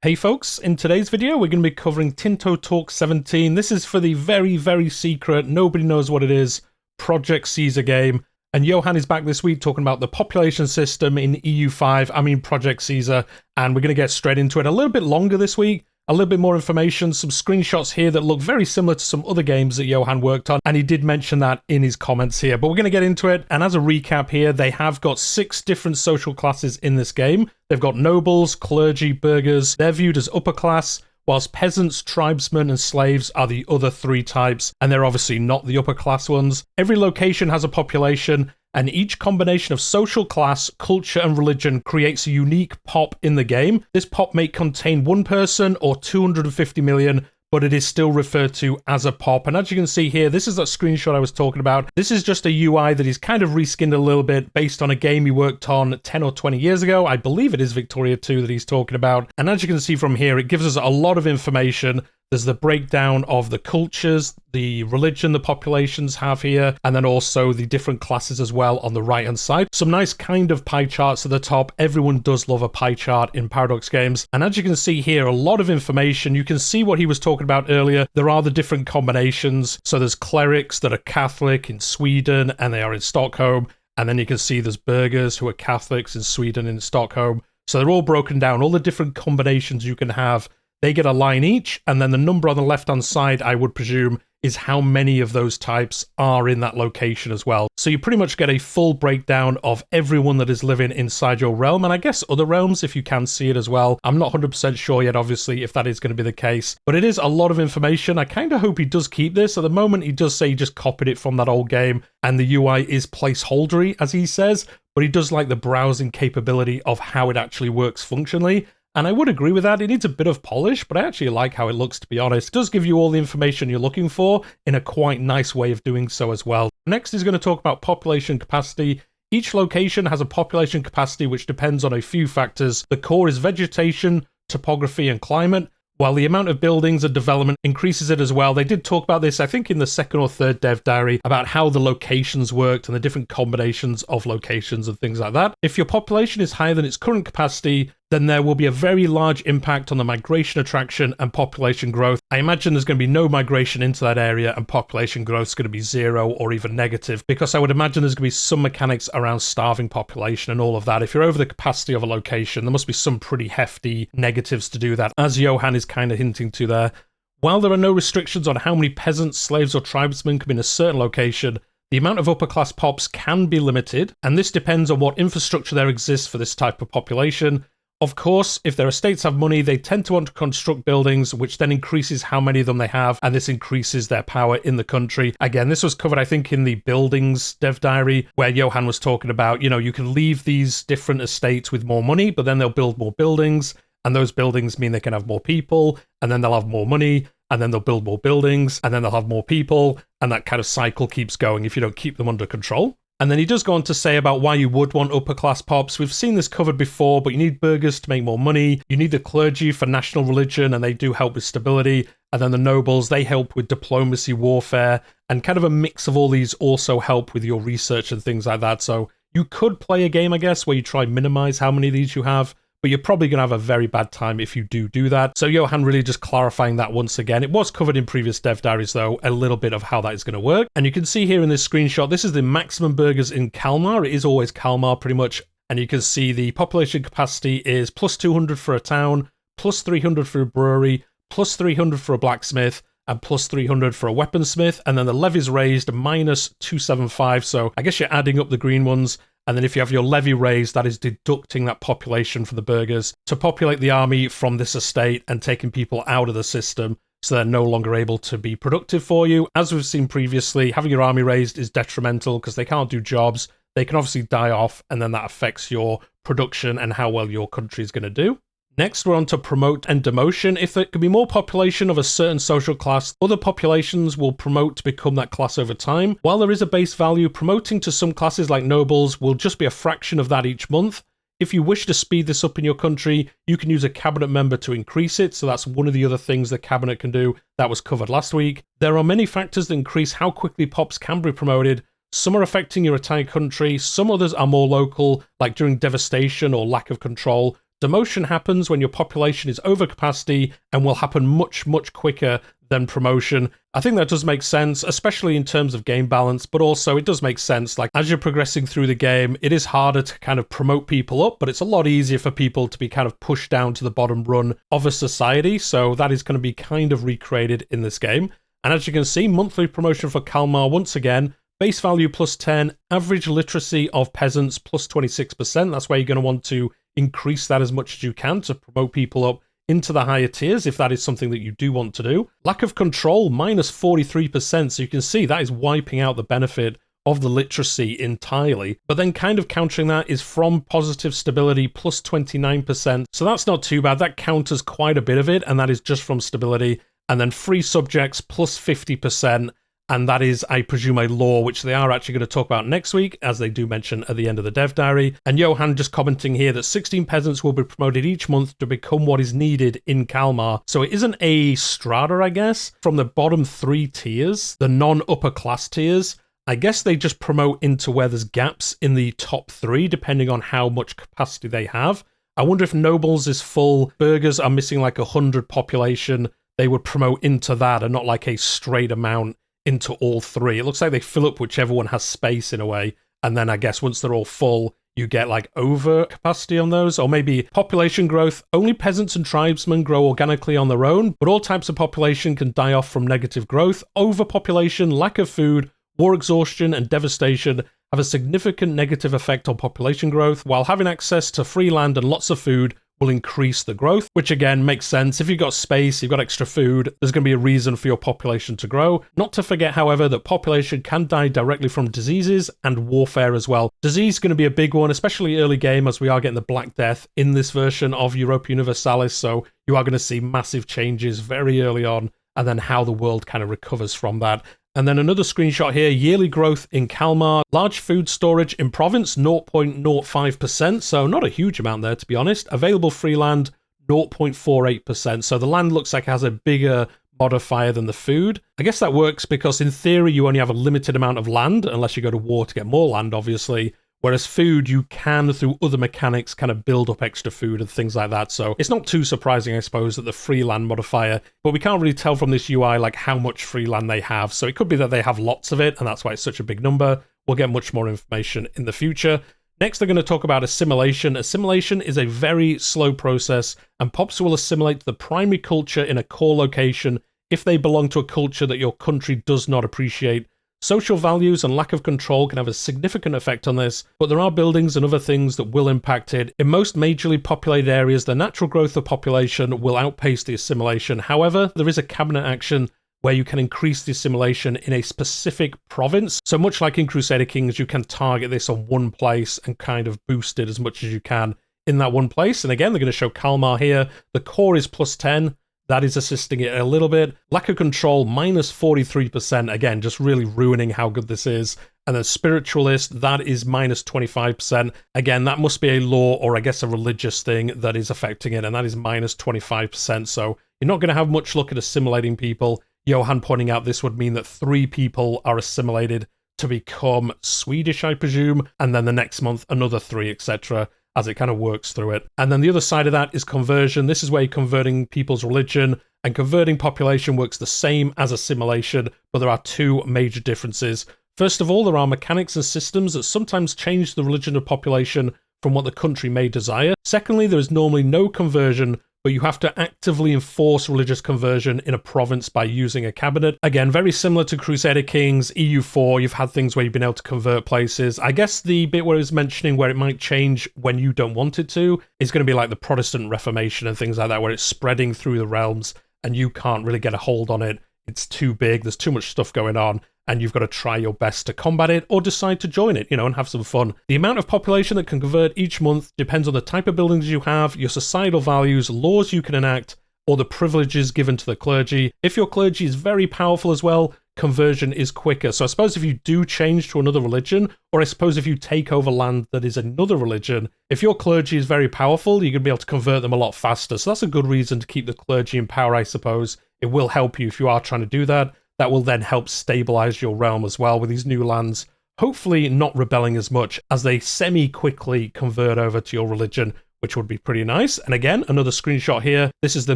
Hey folks, in today's video we're going to be covering Tinto Talks 17. This is for the very secret, nobody knows what it is, Project Caesar game. And Johan is back this week talking about the population system in EU5, Project Caesar, and we're going to get straight into it. A little bit longer this week, a little bit more information, some screenshots here that look very similar to some other games that Johan worked on, and he did mention that in his comments here. But we're going to get into it, and as a recap here, they have got 6 different social classes in this game. They've got nobles, clergy, burghers. They're viewed as upper class, whilst peasants, tribesmen, and slaves are the other 3 types, and they're obviously not the upper class ones. Every location has a population, and each combination of social class, culture, and religion creates a unique pop in the game. This pop may contain 1 person or 250 million, but it is still referred to as a pop. And as you can see here, this is that screenshot I was talking about. This is just a UI that he's kind of reskinned a little bit based on a game he worked on 10 or 20 years ago. I believe it is Victoria 2 that he's talking about. And as you can see from here, it gives us a lot of information. There's the breakdown of the cultures, the religion the populations have here, and then also the different classes as well on the right-hand side. Some nice kind of pie charts at the top. Everyone does love a pie chart in Paradox games. And as you can see here, a lot of information. You can see what he was talking about earlier. There are the different combinations. So there's clerics that are Catholic in Sweden, and they are in Stockholm. And then you can see there's burghers who are Catholics in Sweden and Stockholm. So they're all broken down, all the different combinations you can have. They get a line each, and then the number on the left-hand side, I would presume, is how many of those types are in that location as well. So you pretty much get a full breakdown of everyone that is living inside your realm, and I guess other realms if you can see it as well. I'm not 100% sure yet, obviously, if that is going to be the case, but it is a lot of information. I kind of hope he does keep this. At the moment, he does say he just copied it from that old game, and the UI is placeholdery, as he says, but he does like the browsing capability of how it actually works functionally. And I would agree with that. It needs a bit of polish, but I actually like how it looks, to be honest. It does give you all the information you're looking for in a quite nice way of doing so as well. Next is going to talk about population capacity. Each location has a population capacity which depends on a few factors. The core is vegetation, topography, and climate, while the amount of buildings and development increases it as well. They did talk about this, I think, in the 2nd or 3rd dev diary, about how the locations worked and the different combinations of locations and things like that. If your population is higher than its current capacity, then there will be a very large impact on the migration attraction and population growth. I imagine there's going to be no migration into that area, and population growth is going to be 0 or even negative, because I would imagine there's going to be some mechanics around starving population and all of that. If you're over the capacity of a location, there must be some pretty hefty negatives to do that, as Johan is kind of hinting to there. While there are no restrictions on how many peasants, slaves, or tribesmen come in a certain location, the amount of upper class pops can be limited, and this depends on what infrastructure there exists for this type of population. Of course, if their estates have money, they tend to want to construct buildings, which then increases how many of them they have, and this increases their power in the country. Again, this was covered, I think, in the buildings dev diary, where Johan was talking about, you can leave these different estates with more money, but then they'll build more buildings, and those buildings mean they can have more people, and then they'll have more money, and then they'll build more buildings, and then they'll have more people, and that kind of cycle keeps going if you don't keep them under control. And then he does go on to say about why you would want upper class pops. We've seen this covered before, but you need burghers to make more money. You need the clergy for national religion, and they do help with stability. And then the nobles, they help with diplomacy, warfare, and kind of a mix of all these also help with your research and things like that. So you could play a game, I guess, where you try and minimize how many of these you have, but you're probably going to have a very bad time if you do that. So Johan really just clarifying that once again. It was covered in previous dev diaries, though, a little bit of how that is going to work. And you can see here in this screenshot, this is the maximum burghers in Kalmar. It is always Kalmar, pretty much. And you can see the population capacity is plus 200 for a town, plus 300 for a brewery, plus 300 for a blacksmith, and plus 300 for a weaponsmith. And then the levies raised minus 275. So I guess you're adding up the green ones. And then if you have your levy raised, that is deducting that population for the burghers to populate the army from this estate and taking people out of the system so they're no longer able to be productive for you. As we've seen previously, having your army raised is detrimental because they can't do jobs. They can obviously die off, and then that affects your production and how well your country is going to do. Next, we're on to promote and demotion. If there could be more population of a certain social class, other populations will promote to become that class over time. While there is a base value, promoting to some classes like nobles will just be a fraction of that each month. If you wish to speed this up in your country, you can use a cabinet member to increase it. So that's one of the other things the cabinet can do. That was covered last week. There are many factors that increase how quickly pops can be promoted. Some are affecting your entire country. Some others are more local, like during devastation or lack of control. Demotion happens when your population is over capacity and will happen much, much quicker than promotion. I think that does make sense, especially in terms of game balance, but also it does make sense. Like, as you're progressing through the game, it is harder to kind of promote people up, but it's a lot easier for people to be kind of pushed down to the bottom run of a society. So that is going to be kind of recreated in this game. And as you can see, monthly promotion for Kalmar once again. Base value plus 10, average literacy of peasants plus 26%. That's where you're going to want to increase that as much as you can to promote people up into the higher tiers if that is something that you do want to do. Lack of control, minus 43%. So you can see that is wiping out the benefit of the literacy entirely. But then kind of countering that is from positive stability plus 29%. So that's not too bad. That counters quite a bit of it, and that is just from stability. And then free subjects plus 50%. And that is, I presume, a law, which they are actually going to talk about next week, as they do mention at the end of the dev diary. And Johan just commenting here that 16 peasants will be promoted each month to become what is needed in Kalmar. So it isn't a strata, I guess, from the bottom 3 tiers, the non-upper class tiers. I guess they just promote into where there's gaps in the top 3, depending on how much capacity they have. I wonder if nobles is full, burghers are missing like 100 population, they would promote into that and not like a straight amount into all 3. It looks like they fill up whichever one has space in a way, and then I guess once they're all full, you get like over capacity on those. Or maybe population growth, only peasants and tribesmen grow organically on their own, but all types of population can die off from negative growth. Overpopulation, lack of food, war exhaustion, and devastation have a significant negative effect on population growth, while having access to free land and lots of food will increase the growth, which again makes sense. If you've got space, you've got extra food, there's going to be a reason for your population to grow. Not to forget, however, that population can die directly from diseases and warfare as well. Disease is going to be a big one, especially early game, as we are getting the Black Death in this version of Europa Universalis, so you are going to see massive changes very early on, and then how the world kind of recovers from that. And then another screenshot here, yearly growth in Kalmar, large food storage in province, 0.05%, so not a huge amount there to be honest. Available free land, 0.48%, so the land looks like it has a bigger modifier than the food. I guess that works because in theory you only have a limited amount of land, unless you go to war to get more land obviously. Whereas food, you can, through other mechanics, kind of build up extra food and things like that. So it's not too surprising, I suppose, that the free land modifier, but we can't really tell from this UI like how much free land they have. So it could be that they have lots of it, and that's why it's such a big number. We'll get much more information in the future. Next, they're going to talk about assimilation. Assimilation is a very slow process, and pops will assimilate to the primary culture in a core location if they belong to a culture that your country does not appreciate. Social values and lack of control can have a significant effect on this, but there are buildings and other things that will impact it. In most majorly populated areas, the natural growth of population will outpace the assimilation. However, there is a cabinet action where you can increase the assimilation in a specific province. So much like in Crusader Kings, you can target this on one place and kind of boost it as much as you can in that one place. And again, they're going to show Kalmar here. The core is plus 10. That is assisting it a little bit. Lack of control, minus 43%. Again, just really ruining how good this is. And then spiritualist, that is minus 25%. Again, that must be a law or I guess a religious thing that is affecting it. And that is minus 25%. So you're not going to have much luck at assimilating people. Johan pointing out this would mean that 3 people are assimilated to become Swedish, I presume. And then the next month, another 3, etc. as it kind of works through it. And then the other side of that is conversion. This is where you're converting people's religion, and converting population works the same as assimilation, but there are 2 major differences. First of all, there are mechanics and systems that sometimes change the religion of population from what the country may desire. Secondly, there is normally no conversion, but you have to actively enforce religious conversion in a province by using a cabinet. Again, very similar to Crusader Kings, EU4, you've had things where you've been able to convert places. I guess the bit where I was mentioning where it might change when you don't want it to is going to be like the Protestant Reformation and things like that, where it's spreading through the realms and you can't really get a hold on it. It's too big, there's too much stuff going on, and you've got to try your best to combat it or decide to join it, and have some fun. The amount of population that can convert each month depends on the type of buildings you have, your societal values, laws you can enact, or the privileges given to the clergy. If your clergy is very powerful as well, conversion is quicker. So I suppose if you do change to another religion, or I suppose if you take over land that is another religion, if your clergy is very powerful, you're going to be able to convert them a lot faster. So that's a good reason to keep the clergy in power, I suppose. It will help you if you are trying to do that. That will then help stabilize your realm as well with these new lands, hopefully not rebelling as much as they semi-quickly convert over to your religion, which would be pretty nice. And again, another screenshot here. This is the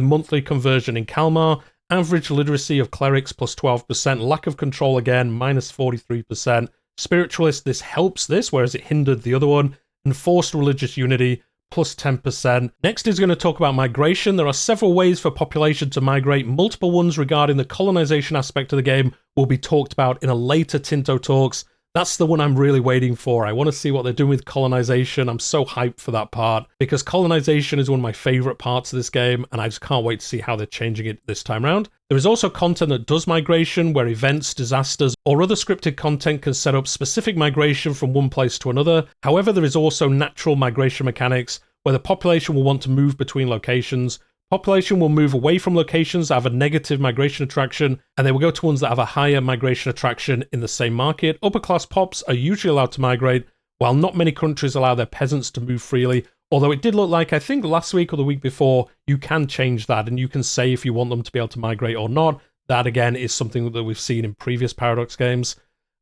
monthly conversion in Kalmar. Average literacy of clerics plus 12%. Lack of control again, minus 43%. Spiritualist, this helps this, whereas it hindered the other one. Enforced religious unity, plus 10%. Next is going to talk about migration. There are several ways for population to migrate. Multiple ones regarding the colonization aspect of the game will be talked about in a later Tinto Talks. That's the one I'm really waiting for. I want to see what they're doing with colonization. I'm so hyped for that part because colonization is one of my favorite parts of this game, and I just can't wait to see how they're changing it this time around. There is also content that does migration, where events, disasters, or other scripted content can set up specific migration from one place to another. However, there is also natural migration mechanics, where the population will want to move between locations. Population will move away from locations that have a negative migration attraction, and they will go to ones that have a higher migration attraction in the same market. Upper class pops are usually allowed to migrate, while not many countries allow their peasants to move freely. Although it did look like, I think last week or the week before, you can change that, and you can say if you want them to be able to migrate or not. That again is something that we've seen in previous Paradox games.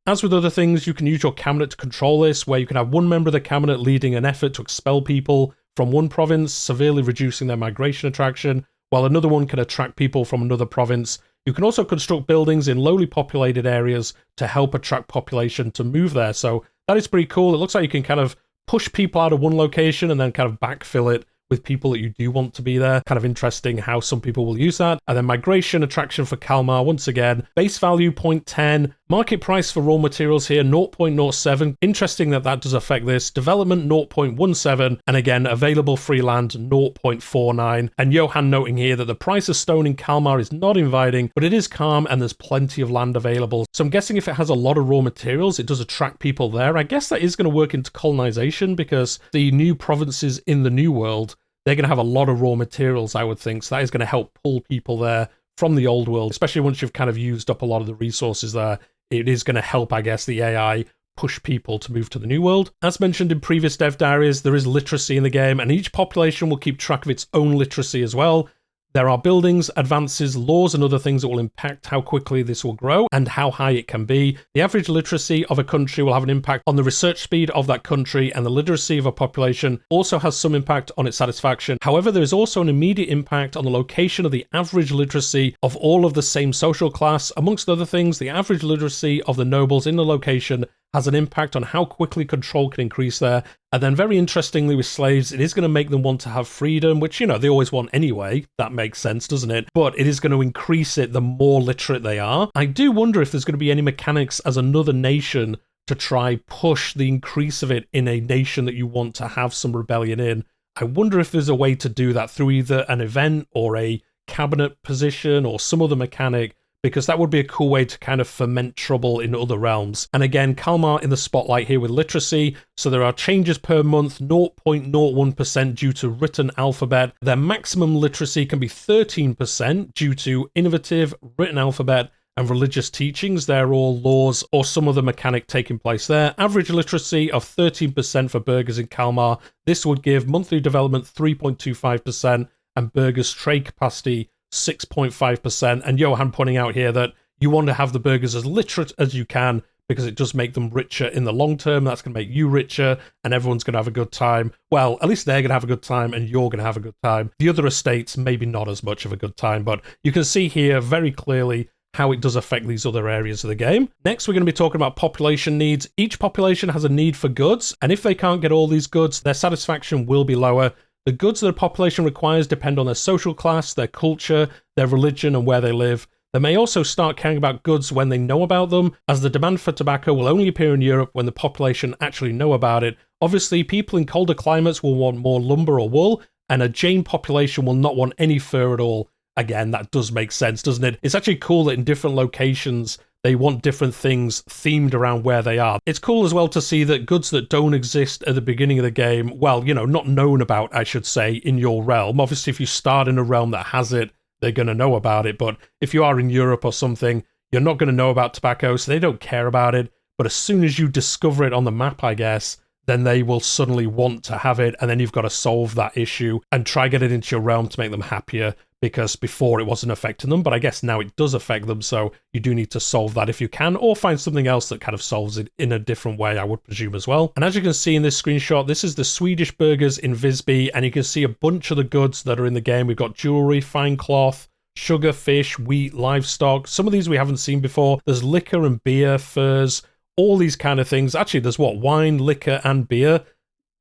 As with other things, you can use your cabinet to control this, where you can have one member of the cabinet leading an effort to expel people from one province, severely reducing their migration attraction, while another one can attract people from another province. You can also construct buildings in lowly populated areas to help attract population to move there. So that is pretty cool. It looks like you can kind of push people out of one location and then kind of backfill it with people that you do want to be there. Kind of interesting how some people will use that. And then migration attraction for Kalmar, once again, base value 0.10, market price for raw materials here 0.07. Interesting that that does affect this. Development 0.17, and again, available free land 0.49. And Johan noting here that the price of stone in Kalmar is not inviting, but it is calm and there's plenty of land available. So I'm guessing if it has a lot of raw materials, it does attract people there. I guess that is going to work into colonization because the new provinces in the New World, they're going to have a lot of raw materials, I would think. So that is going to help pull people there from the old world, especially once you've kind of used up a lot of the resources there. It is going to help, I guess, the AI push people to move to the new world. As mentioned in previous dev diaries, there is literacy in the game, and each population will keep track of its own literacy as well. There are buildings, advances, laws, and other things that will impact how quickly this will grow and how high it can be. The average literacy of a country will have an impact on the research speed of that country, and the literacy of a population also has some impact on its satisfaction. However, there is also an immediate impact on the location of the average literacy of all of the same social class. Amongst other things, the average literacy of the nobles in the location has an impact on how quickly control can increase there. And then very interestingly with slaves, it is going to make them want to have freedom, which, you know, they always want anyway. That makes sense, doesn't it? But it is going to increase it the more literate they are. I do wonder if there's going to be any mechanics as another nation to try push the increase of it in a nation that you want to have some rebellion in. I wonder if there's a way to do that through either an event or a cabinet position or some other mechanic, because that would be a cool way to kind of ferment trouble in other realms. And again, Kalmar in the spotlight here with literacy. So there are changes per month, 0.01% due to written alphabet. Their maximum literacy can be 13% due to innovative written alphabet and religious teachings. They're all laws or some other mechanic taking place there. Average literacy of 13% for burghers in Kalmar. This would give monthly development 3.25% and burghers' trade capacity 6.5%. And Johan pointing out here that you want to have the burghers as literate as you can because it does make them richer in the long term. That's going to make you richer and everyone's going to have a good time. Well, at least they're going to have a good time and you're going to have a good time. The other estates, maybe not as much of a good time, but you can see here very clearly how it does affect these other areas of the game. Next, we're going to be talking about population needs. Each population has a need for goods, and if they can't get all these goods, their satisfaction will be lower. The goods that a population requires depend on their social class, their culture, their religion, and where they live. They may also start caring about goods when they know about them, as the demand for tobacco will only appear in Europe when the population actually know about it. Obviously, people in colder climates will want more lumber or wool, and a Jane population will not want any fur at all. Again, that does make sense, doesn't it? It's actually cool that in different locations, they want different things themed around where they are. It's cool as well to see that goods that don't exist at the beginning of the game, well, you know, not known about, I should say, in your realm. Obviously, if you start in a realm that has it, they're going to know about it. But if you are in Europe or something, you're not going to know about tobacco, so they don't care about it. But as soon as you discover it on the map, I guess, then they will suddenly want to have it, and then you've got to solve that issue and try get it into your realm to make them happier. because before it wasn't affecting them, but I guess now it does affect them, so you do need to solve that if you can, or find something else that kind of solves it in a different way, I would presume as well. And as you can see in this screenshot, this is the Swedish burgers in Visby, and you can see a bunch of the goods that are in the game. We've got jewelry, fine cloth, sugar, fish, wheat, livestock. Some of these we haven't seen before. There's liquor and beer, furs, all these kind of things. Actually, there's what? Wine, liquor, and beer.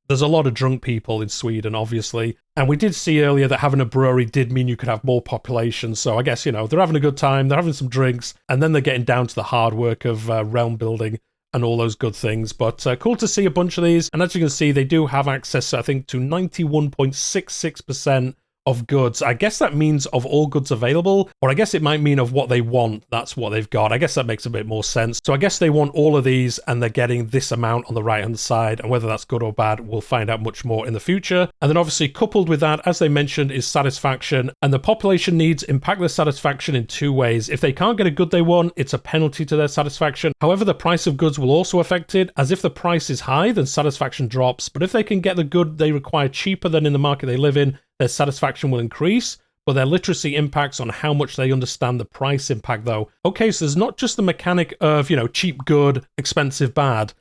There's a lot of drunk people in Sweden, obviously. And we did see earlier that having a brewery did mean you could have more population. So I guess, you know, they're having a good time, they're having some drinks, and then they're getting down to the hard work of realm building and all those good things. But cool to see a bunch of these. And as you can see, they do have access, I think, to 91.66% of goods. I guess that means of all goods available, or I guess it might mean of what they want. That's what they've got. I guess that makes a bit more sense. So I guess they want all of these and they're getting this amount on the right hand side, and whether that's good or bad, we'll find out much more in the future. And then obviously coupled with that, as they mentioned, is satisfaction, and the population needs impact their satisfaction in two ways. If they can't get a good they want, it's a penalty to their satisfaction. However, the price of goods will also affect it, as if the price is high, then satisfaction drops. But if they can get the good they require cheaper than in the market they live in, their satisfaction will increase, but their literacy impacts on how much they understand the price impact though. Okay, so there's not just the mechanic of, you know, cheap good, expensive bad.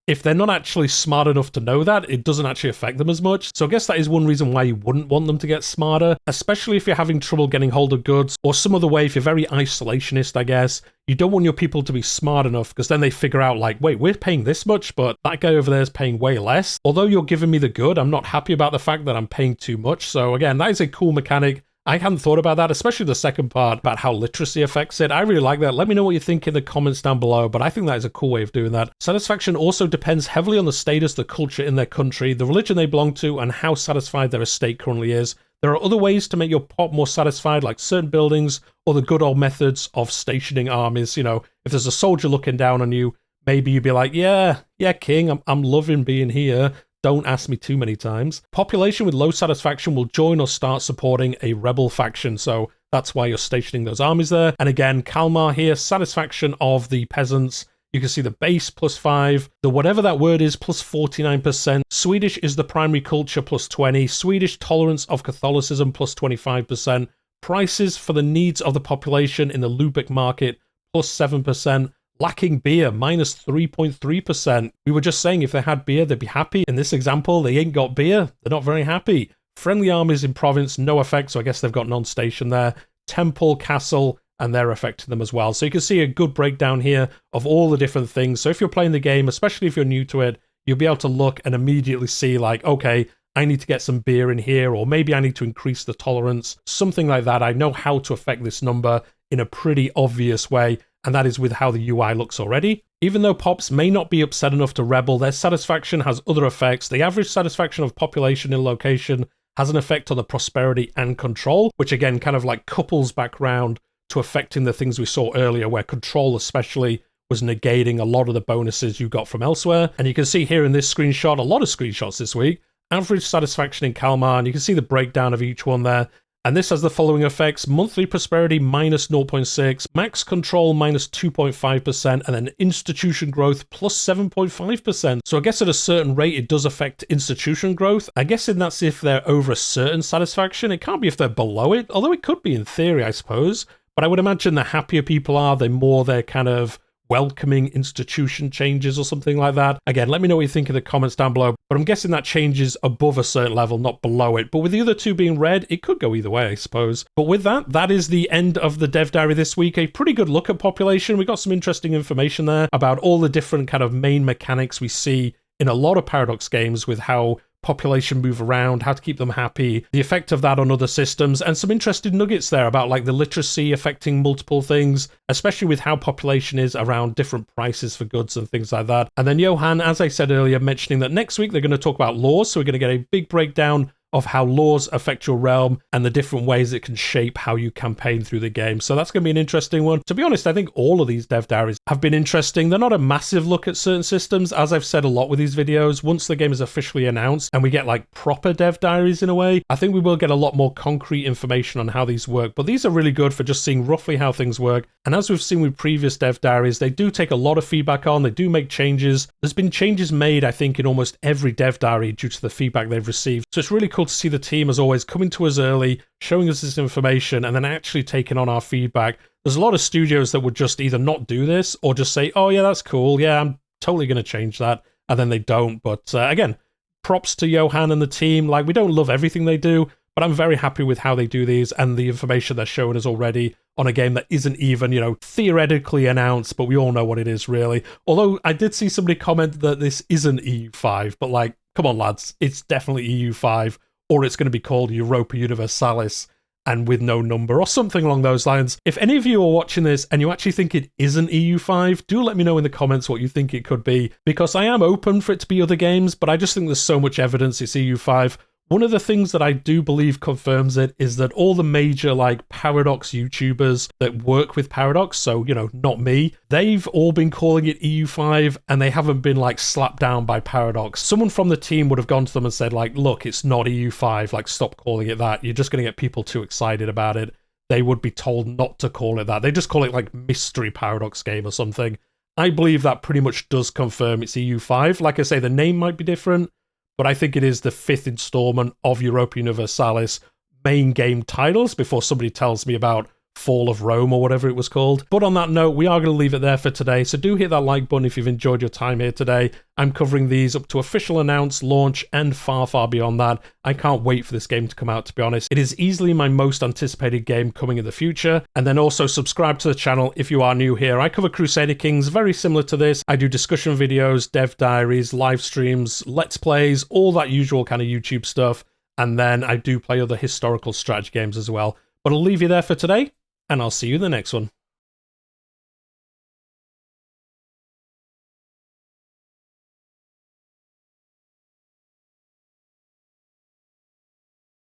If they're not actually smart enough to know that, it doesn't actually affect them as much. So I guess that is one reason why you wouldn't want them to get smarter, especially if you're having trouble getting hold of goods, or some other way if you're very isolationist, I guess. You don't want your people to be smart enough, because then they figure out like, wait, we're paying this much, but that guy over there is paying way less. Although you're giving me the good, I'm not happy about the fact that I'm paying too much. So again, that is a cool mechanic. I hadn't thought about that, especially the second part about how literacy affects it. I really like that. Let me know what you think in the comments down below, but I think that is a cool way of doing that. Satisfaction also depends heavily on the status, the culture in their country, the religion they belong to, and how satisfied their estate currently is. There are other ways to make your pop more satisfied, like certain buildings or the good old methods of stationing armies. You know, if there's a soldier looking down on you, maybe you'd be like, yeah, king, I'm loving being here. Don't ask me too many times. Population with low satisfaction will join or start supporting a rebel faction. So that's why you're stationing those armies there. And again, Kalmar here, satisfaction of the peasants. You can see the base +5, the whatever that word is +49%. Swedish is the primary culture +20. Swedish tolerance of Catholicism +25%. Prices for the needs of the population in the Lübeck market +7%. Lacking beer, -3.3%. We were just saying if they had beer, they'd be happy. In this example, they ain't got beer. They're not very happy. Friendly armies in province, no effect, so I guess they've got non-station there. Temple, castle, and they're affecting them as well. So you can see a good breakdown here of all the different things. So if you're playing the game, especially if you're new to it, you'll be able to look and immediately see like, okay, I need to get some beer in here, or maybe I need to increase the tolerance, something like that. I know how to affect this number in a pretty obvious way, and that is with how the UI looks already. Even though Pops may not be upset enough to rebel, their satisfaction has other effects. The average satisfaction of population in location has an effect on the prosperity and control, which again kind of like couples back round to affecting the things we saw earlier, where control especially was negating a lot of the bonuses you got from elsewhere. And you can see here in this screenshot, a lot of screenshots this week, average satisfaction in Kalmar, and you can see the breakdown of each one there. And this has the following effects: monthly prosperity -0.6, max control -2.5%, and then institution growth +7.5%. So I guess at a certain rate, it does affect institution growth. I guess that's if they're over a certain satisfaction. It can't be if they're below it, although it could be in theory, I suppose. But I would imagine the happier people are, the more they're kind of welcoming institution changes or something like that. Again, let me know what you think in the comments down below, but I'm guessing that changes above a certain level, not below it. But with the other two being red, it could go either way, I suppose. But with that, that is the end of the dev diary this week. A pretty good look at population. We got some interesting information there about all the different kind of main mechanics we see in a lot of Paradox games with how population move around, how to keep them happy, the effect of that on other systems, and some interesting nuggets there about like the literacy affecting multiple things, especially with how population is around different prices for goods and things like that. And then Johan, as I said earlier, mentioning that next week they're going to talk about laws, so we're going to get a big breakdown of how laws affect your realm and the different ways it can shape how you campaign through the game. So that's going to be an interesting one. To be honest, I think all of these dev diaries have been interesting. They're not a massive look at certain systems, as I've said a lot with these videos. Once the game is officially announced and we get like proper dev diaries in a way, I think we will get a lot more concrete information on how these work. But these are really good for just seeing roughly how things work. And as we've seen with previous dev diaries, they do take a lot of feedback on, they do make changes. There's been changes made, I think, in almost every dev diary due to the feedback they've received. So it's really cool cool to see the team, as always, coming to us early, showing us this information, and then actually taking on our feedback. There's a lot of studios that would just either not do this or just say, oh yeah, that's cool, yeah, I'm totally going to change that, and then they don't. But again, props to Johan and the team. Like, we don't love everything they do, but I'm very happy with how they do these and the information they're showing us already on a game that isn't even, you know, theoretically announced, but we all know what it is, really. Although I did see somebody comment that this isn't EU5, but like, come on, lads, it's definitely EU5, or it's going to be called Europa Universalis and with no number, or something along those lines. If any of you are watching this and you actually think it isn't EU5, do let me know in the comments what you think it could be, because I am open for it to be other games, but I just think there's so much evidence it's EU5. One of the things that I do believe confirms it is that all the major, like, Paradox YouTubers that work with Paradox, so, you know, not me, they've all been calling it EU5, and they haven't been, like, slapped down by Paradox. Someone from the team would have gone to them and said, like, look, it's not EU5, like, stop calling it that. You're just going to get people too excited about it. They would be told not to call it that. They just call it, like, Mystery Paradox Game or something. I believe that pretty much does confirm it's EU5. Like I say, the name might be different, but I think it is the 5th installment of Europa Universalis main game titles before somebody tells me about Fall of Rome or whatever it was called. But on that note, we are going to leave it there for today, so do hit that like button if you've enjoyed your time here today. I'm covering these up to official announce, launch, and far, far beyond that. I can't wait for this game to come out, to be honest. It is easily my most anticipated game coming in the future. And then also subscribe to the channel if you are new here. I cover Crusader Kings, very similar to this. I do discussion videos, dev diaries, live streams, let's plays, all that usual kind of YouTube stuff. And then I do play other historical strategy games as well. But I'll leave you there for today, and I'll see you in the next one.